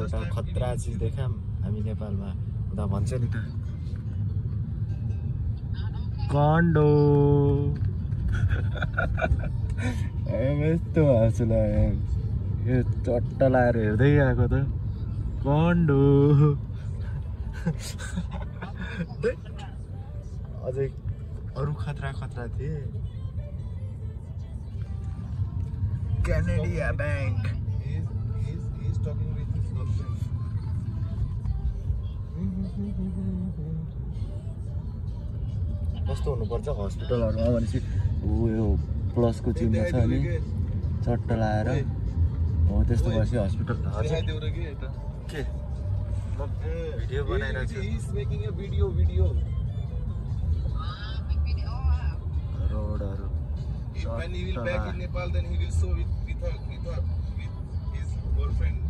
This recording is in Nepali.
एउटा खतरा चिज देखाम हामी नेपालमा हुँदा भन्छ नि त कन्डो यस्तो हाँसो लाग्यो यो चट्ट लाएर हेर्दै आएको त कन्डो अझै अरू खतरा खतरा थिए Canada Bank. He's talking with his girlfriend. कस्तो हुनुपर्छ हस्पिटलहरुमा भनेपछि यो प्लसको चिन्ह छ अनि चट्ट लाएर हो त्यस्तो भएपछि हस्पिटल हजुर देऊ र के यता के म भिडियो बनाइरा छु he is making a video रोडहरु when he will back in Nepal then he will show with his girlfriend